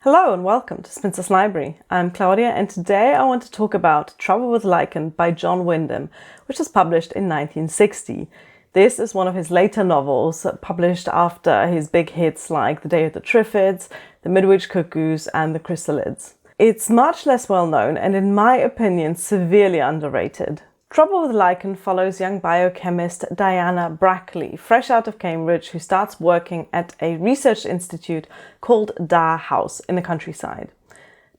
Hello and welcome to Spinster's Library. I'm Claudia and today I want to talk about Trouble With Lichen by John Wyndham, which was published in 1960. This is one of his later novels, published after his big hits like The Day of the Triffids, The Midwich Cuckoos and The Chrysalids. It's much less well known and in my opinion severely underrated. Trouble With Lichen follows young biochemist Diana Brackley, fresh out of Cambridge, who starts working at a research institute called Dar House in the countryside.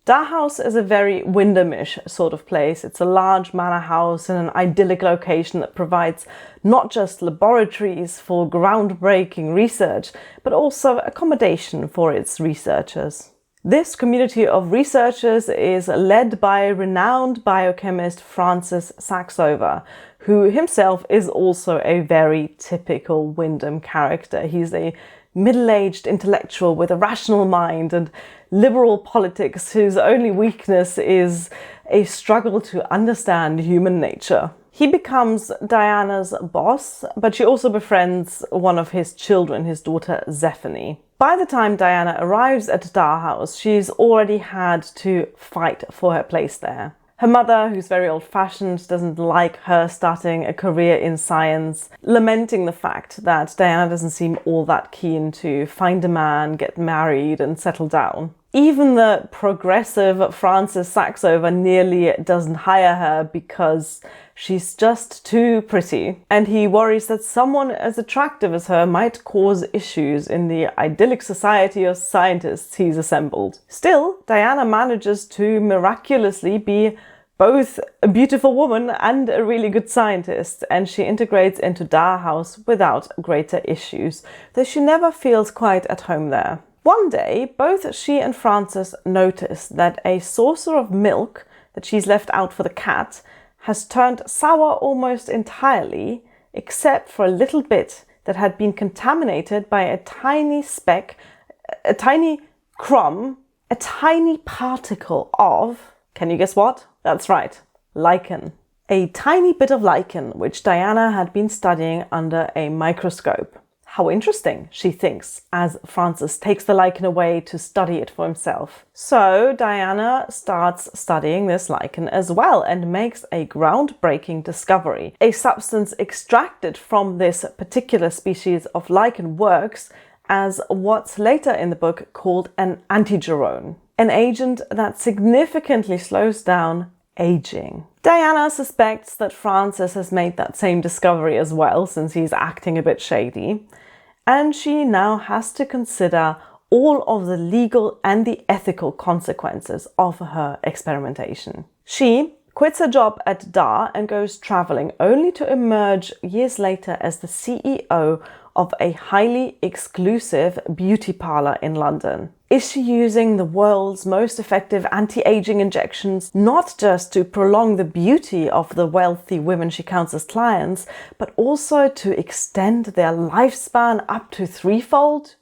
Dar House is a very Wyndhamish sort of place. It's a large manor house in an idyllic location that provides not just laboratories for groundbreaking research, but also accommodation for its researchers. This community of researchers is led by renowned biochemist Francis Saxover, who himself is also a very typical Wyndham character. He's a middle-aged intellectual with a rational mind and liberal politics whose only weakness is a struggle to understand human nature. He becomes Diana's boss, but she also befriends one of his children, his daughter Zephany. By the time Diana arrives at Dar House, she's already had to fight for her place there. Her mother, who's very old-fashioned, doesn't like her starting a career in science, lamenting the fact that Diana doesn't seem all that keen to find a man, get married and settle down. Even the progressive Francis Saxover nearly doesn't hire her because she's just too pretty. And he worries that someone as attractive as her might cause issues in the idyllic society of scientists he's assembled. Still, Diana manages to miraculously be both a beautiful woman and a really good scientist, and she integrates into Dar House without greater issues, though she never feels quite at home there. One day, both she and Francis notice that a saucer of milk that she's left out for the cat has turned sour almost entirely, except for a little bit that had been contaminated by a tiny speck, a tiny crumb, a tiny particle of, can you guess what? That's right, lichen. A tiny bit of lichen which Diana had been studying under a microscope. How interesting, she thinks, as Francis takes the lichen away to study it for himself. So Diana starts studying this lichen as well and makes a groundbreaking discovery. A substance extracted from this particular species of lichen works as what's later in the book called an antigerone, an agent that significantly slows down aging. Diana suspects that Francis has made that same discovery as well, since he's acting a bit shady. And she now has to consider all of the legal and the ethical consequences of her experimentation. She quits her job at Dar and goes traveling, only to emerge years later as the CEO of a highly exclusive beauty parlor in London. Is she using the world's most effective anti-aging injections not just to prolong the beauty of the wealthy women she counts as clients, but also to extend their lifespan up to threefold?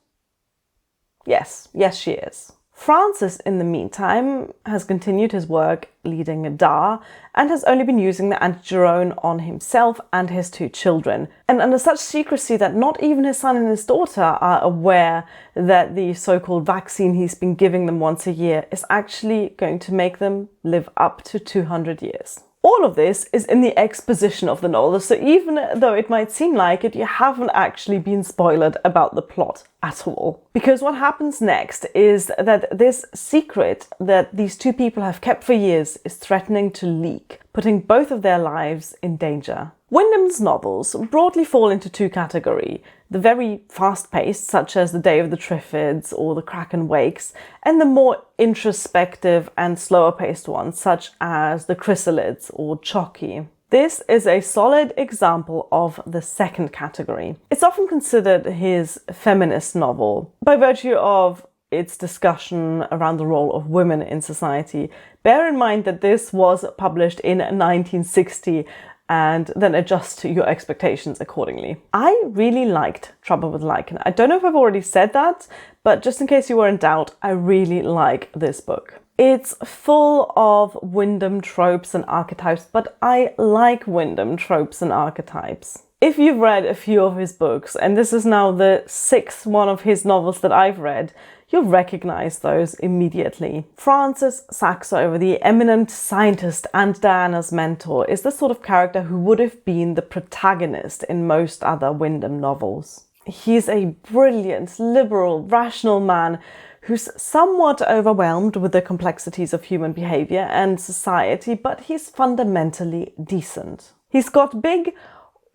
Yes, she is. Francis, in the meantime, has continued his work leading Dar and has only been using the antigerone on himself and his two children, and under such secrecy that not even his son and his daughter are aware that the so-called vaccine he's been giving them once a year is actually going to make them live up to 200 years. All of this is in the exposition of the novel, so even though it might seem like it, you haven't actually been spoiled about the plot at all. Because what happens next is that this secret that these two people have kept for years is threatening to leak, putting both of their lives in danger. Wyndham's novels broadly fall into two categories: the very fast-paced, such as The Day of the Triffids or The Kraken Wakes, and the more introspective and slower-paced ones, such as The Chrysalids or Chalky. This is a solid example of the second category. It's often considered his feminist novel, by virtue of its discussion around the role of women in society. Bear in mind that this was published in 1960, and then adjust your expectations accordingly. I really liked Trouble With Lichen. I don't know if I've already said that, but just in case you were in doubt, I really like this book. It's full of Wyndham tropes and archetypes, but I like Wyndham tropes and archetypes. If you've read a few of his books, and this is now the 6th one of his novels that I've read, you'll recognize those immediately. Francis Saxover, the eminent scientist and Diana's mentor, is the sort of character who would have been the protagonist in most other Wyndham novels. He's a brilliant, liberal, rational man who's somewhat overwhelmed with the complexities of human behavior and society, but he's fundamentally decent. He's got big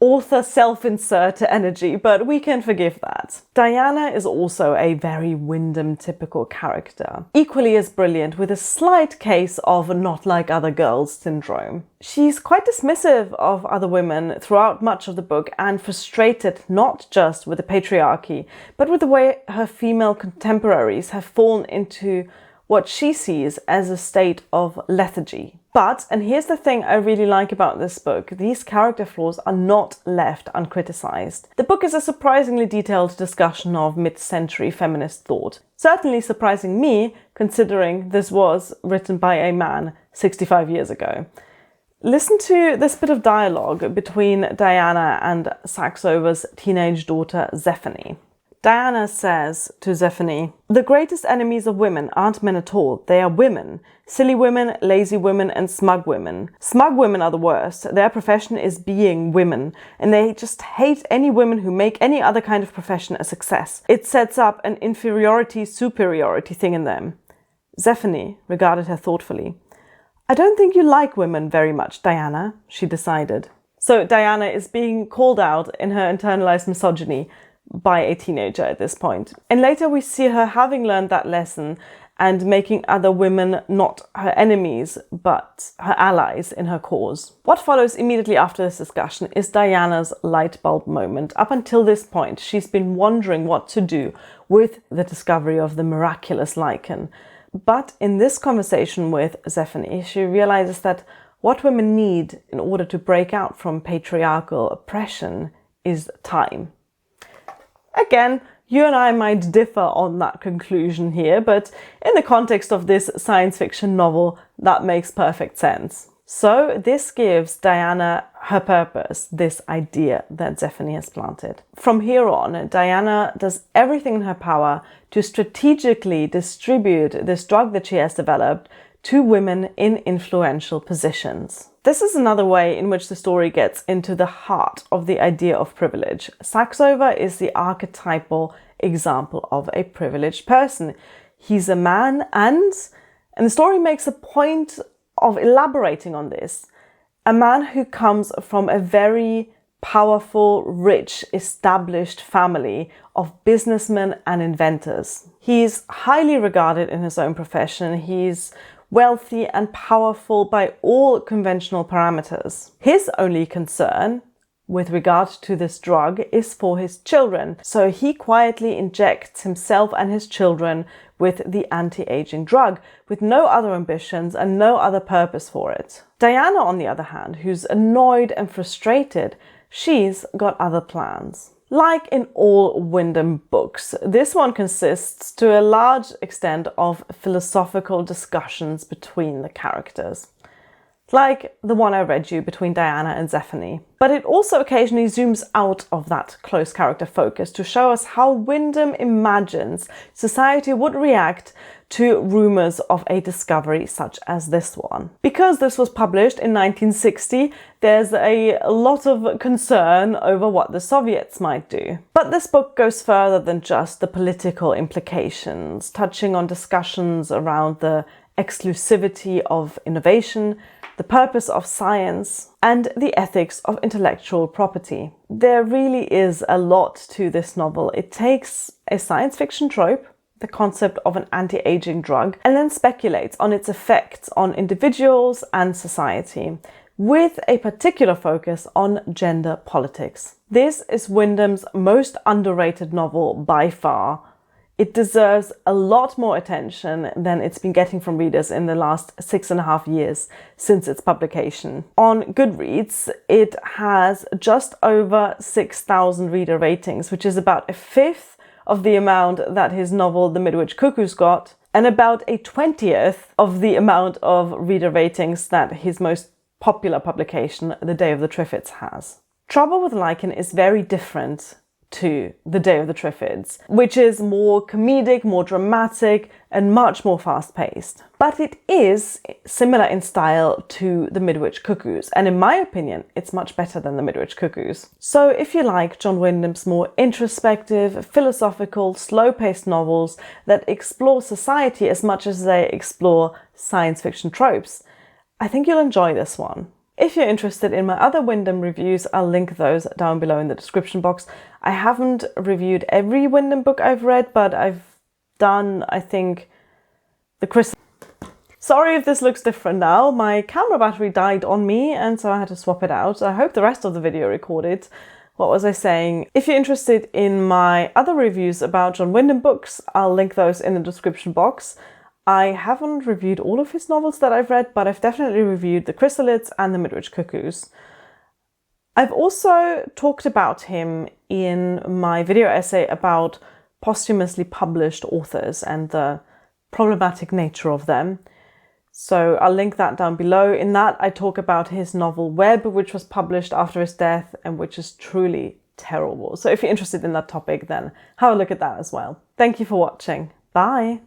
author self-insert energy, but we can forgive that. Diana is also a very Wyndham typical character, equally as brilliant, with a slight case of not like other girls syndrome. She's quite dismissive of other women throughout much of the book and frustrated not just with the patriarchy, but with the way her female contemporaries have fallen into what she sees as a state of lethargy. But, and here's the thing I really like about this book, these character flaws are not left uncriticized. The book is a surprisingly detailed discussion of mid-century feminist thought. Certainly surprising me, considering this was written by a man 65 years ago. Listen to this bit of dialogue between Diana and Saxover's teenage daughter Zephany. Diana says to Zephany, "The greatest enemies of women aren't men at all, they are women. Silly women, lazy women, and smug women. Smug women are the worst. Their profession is being women, and they just hate any women who make any other kind of profession a success. It sets up an inferiority-superiority thing in them." Zephany regarded her thoughtfully. "I don't think you like women very much, Diana," she decided. So Diana is being called out in her internalized misogyny by a teenager at this point. And later we see her having learned that lesson and making other women not her enemies, but her allies in her cause. What follows immediately after this discussion is Diana's light bulb moment. Up until this point, she's been wondering what to do with the discovery of the miraculous lichen. But in this conversation with Zephany, she realizes that what women need in order to break out from patriarchal oppression is time. Again, you and I might differ on that conclusion here, but in the context of this science fiction novel, that makes perfect sense. So this gives Diana her purpose, this idea that Zephany has planted. From here on, Diana does everything in her power to strategically distribute this drug that she has developed to women in influential positions. This is another way in which the story gets into the heart of the idea of privilege. Saxover is the archetypal example of a privileged person. He's a man and the story makes a point of elaborating on this. A man who comes from a very powerful, rich, established family of businessmen and inventors. He's highly regarded in his own profession. He's wealthy and powerful by all conventional parameters. His only concern with regard to this drug is for his children, so he quietly injects himself and his children with the anti-aging drug, with no other ambitions and no other purpose for it. Diana, on the other hand, who's annoyed and frustrated, she's got other plans. Like in all Wyndham books, this one consists to a large extent of philosophical discussions between the characters, like the one I read you between Diana and Zephany. But it also occasionally zooms out of that close character focus to show us how Wyndham imagines society would react to rumours of a discovery such as this one. Because this was published in 1960, there's a lot of concern over what the Soviets might do. But this book goes further than just the political implications, touching on discussions around the exclusivity of innovation, the purpose of science, and the ethics of intellectual property. There really is a lot to this novel. It takes a science fiction trope, the concept of an anti-aging drug, and then speculates on its effects on individuals and society, with a particular focus on gender politics. This is Wyndham's most underrated novel by far. It deserves a lot more attention than it's been getting from readers in the last 6.5 years since its publication. On Goodreads, it has just over 6,000 reader ratings, which is about a fifth of the amount that his novel The Midwich Cuckoo's got, and about a 20th of the amount of reader ratings that his most popular publication, The Day of the Triffids, has. Trouble with Lichen is very different to The Day of the Triffids, which is more comedic, more dramatic, and much more fast-paced. But it is similar in style to The Midwich Cuckoos, and in my opinion, it's much better than The Midwich Cuckoos. So if you like John Wyndham's more introspective, philosophical, slow-paced novels that explore society as much as they explore science fiction tropes, I think you'll enjoy this one. If you're interested in my other Wyndham reviews, I'll link those down below in the description box. I haven't reviewed every Wyndham book I've read, but I've done, I think, the Crystal... Sorry if this looks different now. My camera battery died on me, and so I had to swap it out. I hope the rest of the video recorded. What was I saying? If you're interested in my other reviews about John Wyndham books, I'll link those in the description box. I haven't reviewed all of his novels that I've read, but I've definitely reviewed The Chrysalids and The Midwich Cuckoos. I've also talked about him in my video essay about posthumously published authors and the problematic nature of them. So I'll link that down below. In that, I talk about his novel Web, which was published after his death and which is truly terrible. So if you're interested in that topic, then have a look at that as well. Thank you for watching. Bye!